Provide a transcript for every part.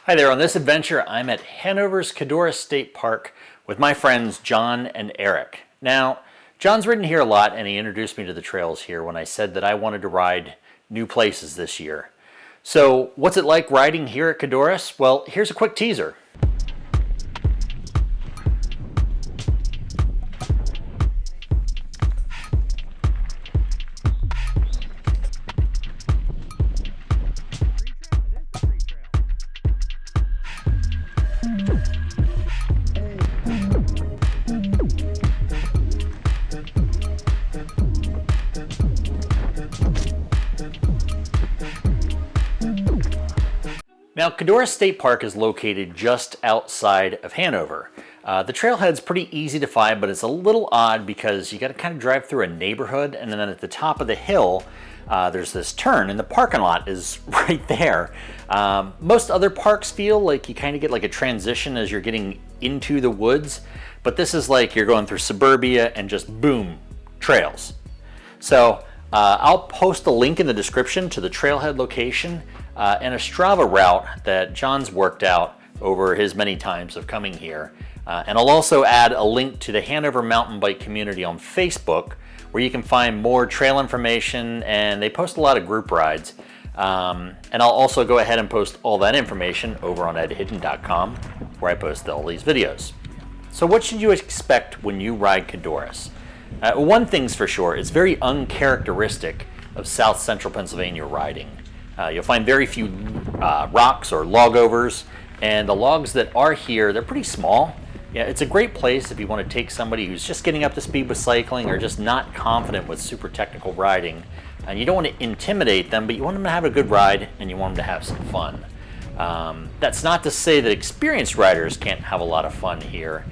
Hi there, on this adventure I'm at Hanover's Codorus State Park with my friends John and Eric. Now, John's ridden here a lot and he introduced me to the trails here when I said that I wanted to ride new places this year. So, what's it like riding here at Codorus? Well, here's a quick teaser. Now, Codorus State Park is located just outside of Hanover. The trailhead's pretty easy to find, but it's a little odd because you got to kind of drive through a neighborhood, and then at the top of the hill, there's this turn, and the parking lot is right there. Most other parks feel like you kind of get like a transition as you're getting into the woods, but this is like you're going through suburbia and just boom, trails. So I'll post a link in the description to the trailhead location and a Strava route that John's worked out over his many times of coming here. And I'll also add a link to the Hanover mountain bike community on Facebook where you can find more trail information, and they post a lot of group rides. And I'll also go ahead and post all that information over on edhidden.com where I post all these videos. So what should you expect when you ride Codorus? One thing's for sure, it's very uncharacteristic of South Central Pennsylvania riding. You'll find very few rocks or log overs, and the logs that are here, they're pretty small. Yeah, it's a great place if you want to take somebody who's just getting up to speed with cycling or just not confident with super technical riding. And you don't want to intimidate them, but you want them to have a good ride and you want them to have some fun. That's not to say that experienced riders can't have a lot of fun here.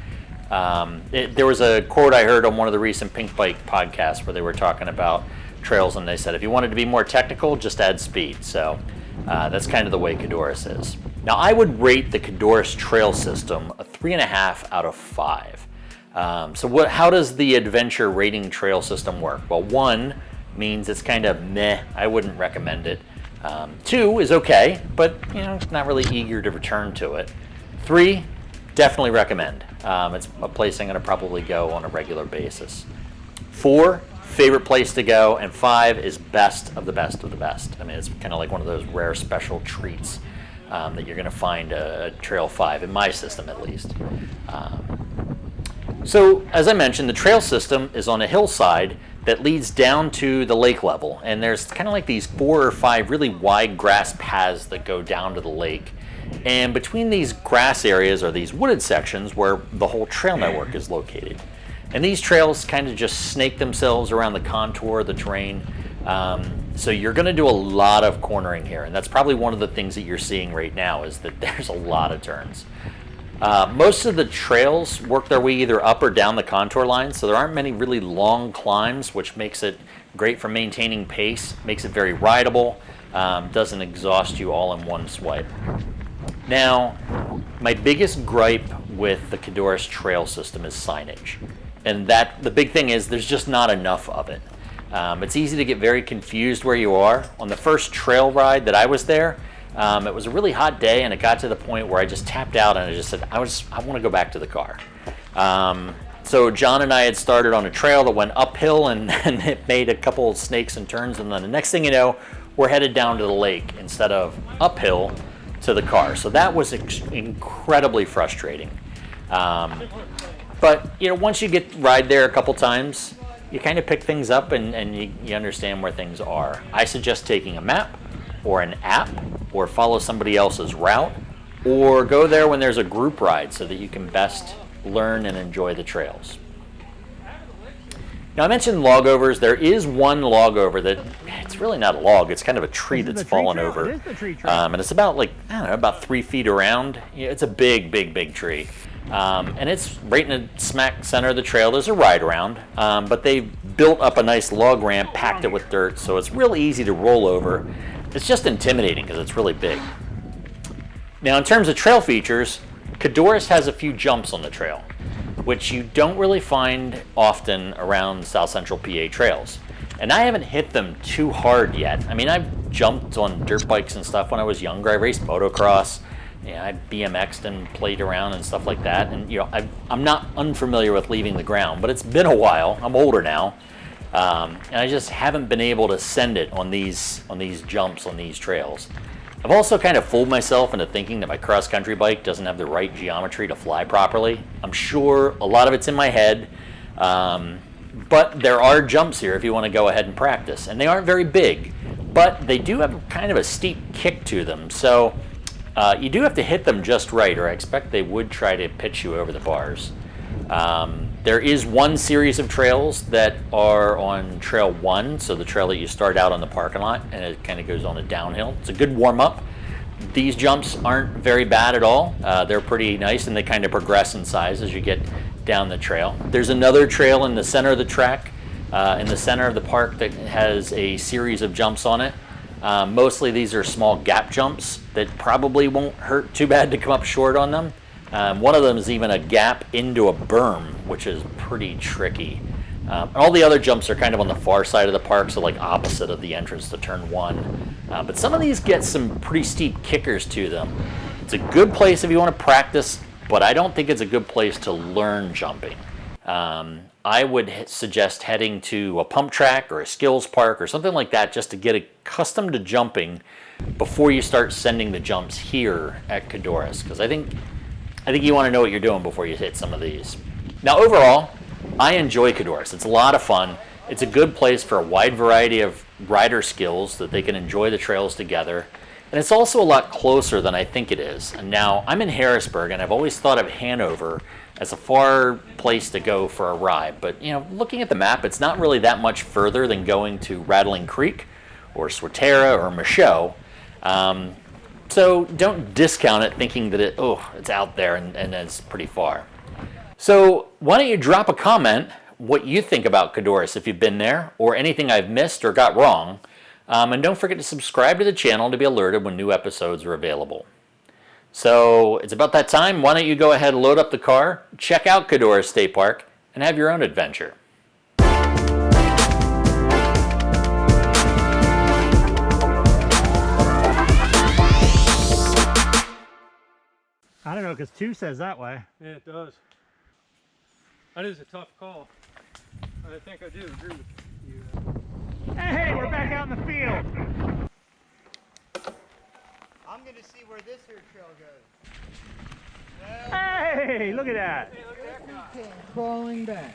There was a quote I heard on one of the recent Pink Bike podcasts where they were talking about trails, and they said if you wanted to be more technical, just add speed. So that's kind of the way Codorus is. Now, I would rate the Codorus trail system a 3.5 out of 5. So how does the adventure rating trail system work? Well, 1 means it's kind of meh. I wouldn't recommend it. 2 is okay, but not really eager to return to it. 3, definitely recommend. It's a place I'm going to probably go on a regular basis. 4, favorite place to go, and 5 is best of the best of the best. I mean, it's kind of like one of those rare special treats that you're going to find a Trail 5, in my system at least. So, as I mentioned, the trail system is on a hillside that leads down to the lake level, and there's kind of like these 4 or 5 really wide grass paths that go down to the lake. And between these grass areas are these wooded sections where the whole trail network is located. And these trails kind of just snake themselves around the contour of the terrain. So you're going to do a lot of cornering here. And that's probably one of the things that you're seeing right now is that there's a lot of turns. Most of the trails work their way either up or down the contour line. So there aren't many really long climbs, which makes it great for maintaining pace, makes it very rideable, doesn't exhaust you all in one swipe. Now, my biggest gripe with the Codorus trail system is signage. And the big thing is there's just not enough of it. It's easy to get very confused where you are. On the first trail ride that I was there, it was a really hot day and it got to the point where I just tapped out and I just said, I want to go back to the car. So John and I had started on a trail that went uphill and it made a couple of snakes and turns, and then the next thing you know, we're headed down to the lake instead of uphill to the car. So that was incredibly frustrating. But once you ride there a couple times, you kind of pick things up and you understand where things are. I suggest taking a map or an app or follow somebody else's route, or go there when there's a group ride so that you can best learn and enjoy the trails. Now, I mentioned log overs. There is one log over that it's really not a log. It's kind of a tree that's fallen over. And it's about about 3 feet around. It's a big tree. And it's right in the smack center of the trail. There's a ride around, but they built up a nice log ramp, packed it with dirt, so it's real easy to roll over. It's just intimidating because it's really big. Now, in terms of trail features, Codorus has a few jumps on the trail, which you don't really find often around South Central PA trails. And I haven't hit them too hard yet. I mean, I've jumped on dirt bikes and stuff when I was younger. I raced motocross. Yeah, I BMX'd and played around and stuff like that. And I'm not unfamiliar with leaving the ground, but it's been a while. I'm older now, and I just haven't been able to send it on these jumps on these trails. I've also kind of fooled myself into thinking that my cross-country bike doesn't have the right geometry to fly properly. I'm sure a lot of it's in my head, but there are jumps here if you want to go ahead and practice. And they aren't very big, but they do have kind of a steep kick to them. So you do have to hit them just right, or I expect they would try to pitch you over the bars. There is one series of trails that are on Trail 1, so the trail that you start out on the parking lot, and it kind of goes on a downhill. It's a good warm-up. These jumps aren't very bad at all. They're pretty nice, and they kind of progress in size as you get down the trail. There's another trail in the center of the track, in the center of the park, that has a series of jumps on it. Mostly these are small gap jumps that probably won't hurt too bad to come up short on them. One of them is even a gap into a berm, which is pretty tricky. All the other jumps are kind of on the far side of the park, so like opposite of the entrance to turn 1. But some of these get some pretty steep kickers to them. It's a good place if you want to practice, but I don't think it's a good place to learn jumping. I would suggest heading to a pump track or a skills park or something like that just to get accustomed to jumping before you start sending the jumps here at Codorus, because I think you want to know what you're doing before you hit some of these. Now overall, I enjoy Codorus. It's a lot of fun. It's a good place for a wide variety of rider skills that they can enjoy the trails together. And it's also a lot closer than I think it is. And now I'm in Harrisburg, and I've always thought of Hanover as a far place to go for a ride. But looking at the map, it's not really that much further than going to Rattling Creek or Swatera or Michaud. So don't discount it thinking that it's out there and it's pretty far. So why don't you drop a comment what you think about Codorus if you've been there, or anything I've missed or got wrong. And don't forget to subscribe to the channel to be alerted when new episodes are available. So it's about that time. Why don't you go ahead and load up the car, check out Codorus State Park, and have your own adventure. I don't know, because 2 says that way. Yeah, it does. That is a tough call. I think I do agree with you. Hey, we're back out in the field. I'm going to see where this here trail goes. Hey, look at that. Hey, look at that guy. Crawling back.